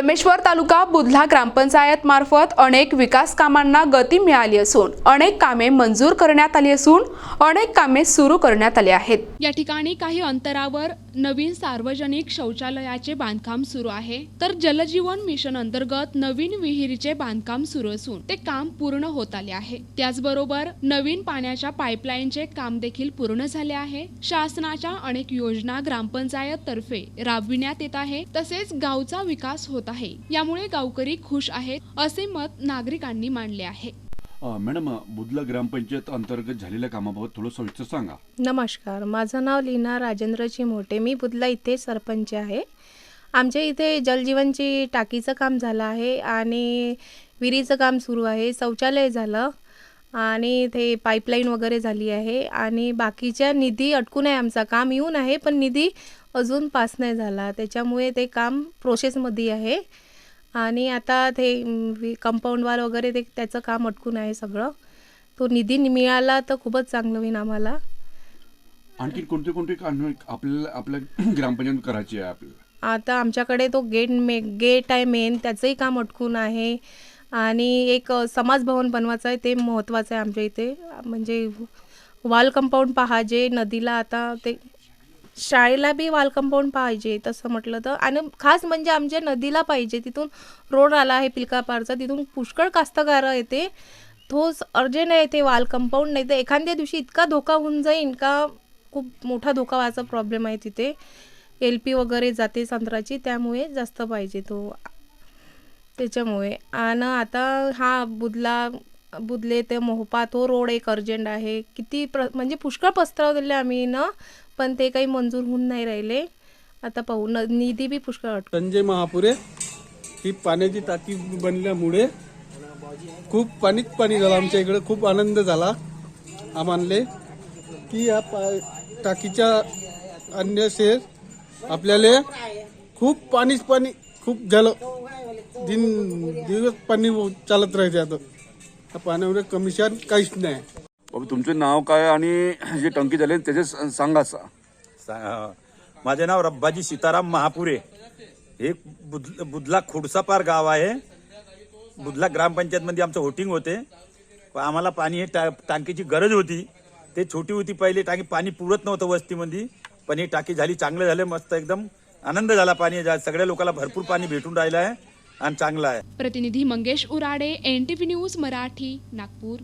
कळमेश्वर तालुका बुधला ग्रामपंचायत मार्फत अनेक विकास कामांना गती मिळाली असून अनेक कामे मंजूर करण्यात आली असून अनेक कामे सुरू करण्यात आली आहेत। या ठिकाणी काही अंतरावर नवीन सार्वजनिक शौचालयाचे बांधकाम सुरू आहे, तर जलजीवन मिशन अंतर्गत नवीन विहिरीचे बांधकाम सुरू असून ते काम पूर्ण होत आले आहे। त्याचबरोबर नवीन पाण्याच्या पाईपलाईनचे काम देखील पूर्ण झाले आहे। शासनाच्या अनेक योजना ग्रामपंचायत तर्फे राबविण्यात येत आहे, तसेच गावचा विकास होत आहे। यामुळे गावकरी खुश आहेत असे मत नागरिकांनी मांडले आहे। मॅडम, बुधला ग्रामपंचायत अंतर्गत झालेल्या कामाबाबत थोडं सविस्तर सांगा। नमस्कार, माझं नाव लीना राजेंद्र चिमोटे। मी बुधला इथे सरपंच आहे। आमच्या इथे जलजीवनची टाकीचं काम झालं आहे आणि विहिरीचं काम सुरू आहे, शौचालय झालं आणि ते पाईपलाईन वगैरे झाली आहे आणि बाकीच्या निधी अटकून आहे। आमचा काम येऊन आहे पण निधी अजून पास नाही झाला, त्याच्यामुळे ते काम प्रोसेसमध्ये आहे आणि आता ते कंपाऊंड वॉल वगैरे ते त्याचं काम अटकून आहे सगळं। तो निधी मिळाला तर खूपच चांगलं होईल आम्हाला। आणखी कोणते कामे आपल्या ग्रामपंचायत करायची आहे आपल्याला? आता आमच्याकडे तो गेट आहे मेन, त्याचंही काम अटकून आहे आणि एक समाज भवन बनवायचं आहे, ते महत्त्वाचं आहे आमच्या इथे। म्हणजे वॉल कंपाऊंड पाहिजे नदीला, आता ते शाळेला बी वॉल कंपाऊंड पाहिजे तसं म्हटलं तर, आणि खास म्हणजे आमच्या नदीला पाहिजे। तिथून रोड आला आहे पिलकापारचा, तिथून पुष्कळ कास्तकार येते, तोच अर्जंट आहे ते वॉल कंपाऊंड। नाही तर एखाद्या दिवशी इतका धोका होऊन जाईल का, खूप मोठा धोका व्हायचा प्रॉब्लेम आहे तिथे। LP वगैरे जाते संत्राची, त्यामुळे जास्त पाहिजे तो, त्याच्यामुळे। आणि आता हा बुधले ते मोहपा तो रोड एक अर्जंट आहे। किती म्हणजे पुष्कळ प्रस्ताव दिले आम्ही ना, पण ते काही मंजूर होऊन नाही राहिले। आता पाहू, निधी बी पुष्कळ संजय महापुरे। ही पाण्याची टाकी बनल्यामुळे खूप पाणी झालं आमच्या इकडे, खूप आनंद झाला आम्हाला की या टाकीच्या अन्य शेर आपल्याला खूप पाणी खूप झालं, दिवस पाणी चालत राहते। आता पाण्यामुळे कमिशन काहीच नाही। बाबा, तुमचं नाव काय आणि जे टंकी झाले त्याचे सांगा। माझे नाव रब्बाजी सीताराम महापुरे। हे बुधला खुडसापार गाव आहे। बुधला ग्रामपंचायत मध्ये आमचं वोटिंग होते, आम्हाला पाणी हे टाकीची गरज होती। ते छोटी होती पहिले टाकी, पाणी पुरत नव्हतं वस्तीमध्ये, पण ही टाकी झाली, चांगलं झालं, मस्त एकदम आनंद झाला। पाणी सगळ्या लोकांना भरपूर पाणी भेटून राहिलं आहे आणि चांगलं आहे। प्रतिनिधी मंगेश उराडे, NTV न्यूज मराठी, नागपूर।